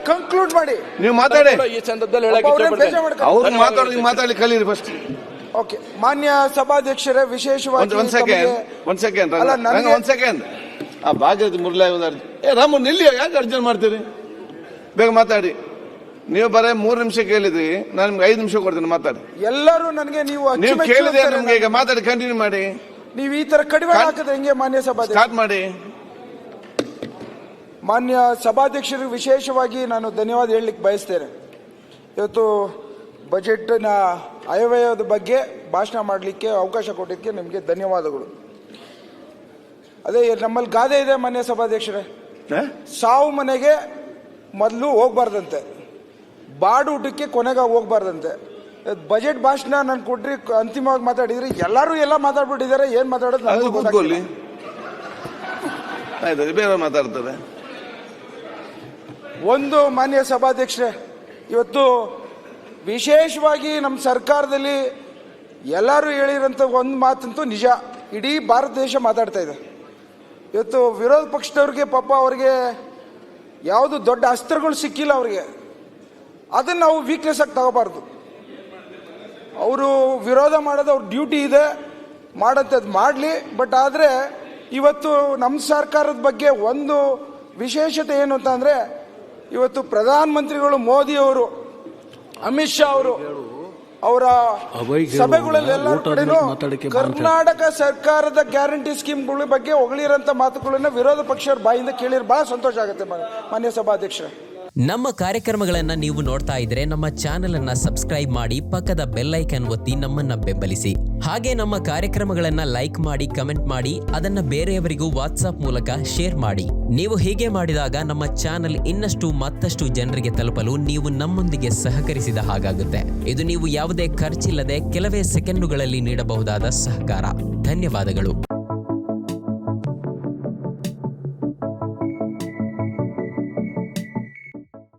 Conclude ಮಾಡಿ. ನೀವು ಮಾತಾಡಿ. ಈ ಸಂದರ್ಭದಲ್ಲಿ ಹೇಳಕ್ಕೆ ಇಷ್ಟಪಡ್ತೇನೆ. ಅವ್ರು ಮಾತಾಡಿ ಕಲೀರಿ ಫಸ್ಟ್. ಓಕೆ, ಮಾನ್ಯ ಸಭಾಧ್ಯಕ್ಷರೇ, ವಿಶೇಷವಾಗಿ ಒಂದ್ ಸೆಕೆಂಡ್ ಆ ಭಾಗ್ಯದ ಮುರಳಿ ರಾಮು ನಿಲ್ಲಿ, ಯಾಕೆ ಅರ್ಜೆಂಟ್ ಮಾಡ್ತೀರಿ? ಬೇಗ ಮಾತಾಡಿ. ನೀವು ಬರೀ 3 ನಿಮಿಷ ಕೇಳಿದ್ರಿ, ನಾನು ನಿಮ್ಗೆ 5 ನಿಮಿಷ ಕೊಡ್ತೀನಿ, ಮಾತಾಡಿ. ಎಲ್ಲರೂ ನನಗೆ ನೀವು ಕೇಳಿದ್ರೆ ನಿಮ್ಗೆ ಈಗ ಮಾತಾಡಿ, ಕಂಟಿನ್ಯೂ ಮಾಡಿ. ನೀವು ಈ ತರ ಕಡಿಮೆ ಹಾಕಿದ್ರೆ ಹೆಂಗೆ ಮಾನ್ಯ ಸಭಾಧ್ಯಕ್ಷ? ಸ್ಟಾರ್ಟ್ ಮಾಡಿ. ಮಾನ್ಯ ಸಭಾಧ್ಯಕ್ಷರಿಗೆ ವಿಶೇಷವಾಗಿ ನಾನು ಧನ್ಯವಾದ ಹೇಳಲಿಕ್ಕೆ ಬಯಸ್ತೇನೆ. ಇವತ್ತು ಬಜೆಟ್ನ ಆಯವ್ಯಯದ ಬಗ್ಗೆ ಭಾಷಣ ಮಾಡಲಿಕ್ಕೆ ಅವಕಾಶ ಕೊಟ್ಟಿದ್ದಕ್ಕೆ ನಿಮಗೆ ಧನ್ಯವಾದಗಳು. ಅದೇ ನಮ್ಮಲ್ಲಿ ಗಾದೆ ಇದೆ ಮಾನ್ಯ ಸಭಾಧ್ಯಕ್ಷರೇ, ಸಾವು ಮನೆಗೆ ಮೊದಲು ಹೋಗ್ಬಾರ್ದಂತೆ, ಬಾಡೂಟಕ್ಕೆ ಕೊನೆಗೆ ಹೋಗ್ಬಾರ್ದಂತೆ. ಬಜೆಟ್ ಭಾಷಣ ನಾನು ಕೊಟ್ರಿ, ಅಂತಿಮವಾಗಿ ಮಾತಾಡಿದ್ರಿ, ಎಲ್ಲರೂ ಎಲ್ಲ ಮಾತಾಡ್ಬಿಟ್ಟಿದ್ದಾರೆ. ಏನ್ ಮಾತಾಡೋದು ಕೂತ್ಕೊಳ್ಳಿ, ಬೇರೆ ಮಾತಾಡ್ತಾರೆ. ಒಂದು ಮಾನ್ಯ ಸಭಾಧ್ಯಕ್ಷರೇ, ಇವತ್ತು ವಿಶೇಷವಾಗಿ ನಮ್ಮ ಸರ್ಕಾರದಲ್ಲಿ ಎಲ್ಲರೂ ಹೇಳಿರೋಂಥ ಒಂದು ಮಾತಂತೂ ನಿಜ, ಇಡೀ ಭಾರತ ದೇಶ ಮಾತಾಡ್ತಾ ಇದೆ. ಇವತ್ತು ವಿರೋಧ ಪಕ್ಷದವ್ರಿಗೆ ಪಾಪ ಅವ್ರಿಗೆ ಯಾವುದು ದೊಡ್ಡ ಅಸ್ತ್ರಗಳು ಸಿಕ್ಕಿಲ್ಲ ಅವ್ರಿಗೆ, ಅದನ್ನು ನಾವು ವೀಕ್ನೆಸ್ ಆಗಿ ತಗೋಬಾರ್ದು. ಅವರು ವಿರೋಧ ಮಾಡೋದು ಅವ್ರ ಡ್ಯೂಟಿ ಇದೆ, ಮಾಡೋಂಥದ್ದು ಮಾಡಲಿ. ಬಟ್ ಆದರೆ ಇವತ್ತು ನಮ್ಮ ಸರ್ಕಾರದ ಬಗ್ಗೆ ಒಂದು ವಿಶೇಷತೆ ಏನು ಅಂತ ಅಂದರೆ, ಇವತ್ತು ಪ್ರಧಾನಮಂತ್ರಿಗಳು ಮೋದಿಯವರು, ಅಮಿತ್ ಶಾ ಅವರು ಅವರ ಸಭೆಗಳಲ್ಲೆಲ್ಲ ಕರ್ನಾಟಕ ಸರ್ಕಾರದ ಗ್ಯಾರಂಟಿ ಸ್ಕೀಮ್ಗಳ ಬಗ್ಗೆ ಹೊಗಳಿರೋಂಥ ಮಾತುಗಳನ್ನ ವಿರೋಧ ಪಕ್ಷದ ಬಾಯಿಂದ ಕೇಳಿದ್ರೆ ಬಹಳ ಸಂತೋಷ ಆಗುತ್ತೆ ಮಾನ್ಯ ಸಭಾಧ್ಯಕ್ಷರೇ. ನಮ್ಮ ಕಾರ್ಯಕ್ರಮಗಳನ್ನ ನೀವು ನೋಡ್ತಾ ಇದ್ರೆ ನಮ್ಮ ಚಾನೆಲ್ ಅನ್ನ ಸಬ್ಸ್ಕ್ರೈಬ್ ಮಾಡಿ, ಪಕ್ಕದ ಬೆಲ್ ಐಕಾನ್ ಒತ್ತಿ ನಮ್ಮನ್ನ ಬೆಂಬಲಿಸಿ. ಹಾಗೆ ನಮ್ಮ ಕಾರ್ಯಕ್ರಮಗಳನ್ನ ಲೈಕ್ ಮಾಡಿ, ಕಮೆಂಟ್ ಮಾಡಿ, ಅದನ್ನ ಬೇರೆಯವರಿಗೂ ವಾಟ್ಸ್ಆಪ್ ಮೂಲಕ ಶೇರ್ ಮಾಡಿ. ನೀವು ಹೀಗೆ ಮಾಡಿದಾಗ ನಮ್ಮ ಚಾನೆಲ್ ಮತ್ತಷ್ಟು ಜನರಿಗೆ ತಲುಪಲು ನೀವು ನಮ್ಮೊಂದಿಗೆ ಸಹಕರಿಸಿದ ಹಾಗಾಗುತ್ತೆ. ಇದು ನೀವು ಯಾವುದೇ ಖರ್ಚಿಲ್ಲದೆ ಕೆಲವೇ ಸೆಕೆಂಡುಗಳಲ್ಲಿ ನೀಡಬಹುದಾದ ಸಹಕಾರ. ಧನ್ಯವಾದಗಳು.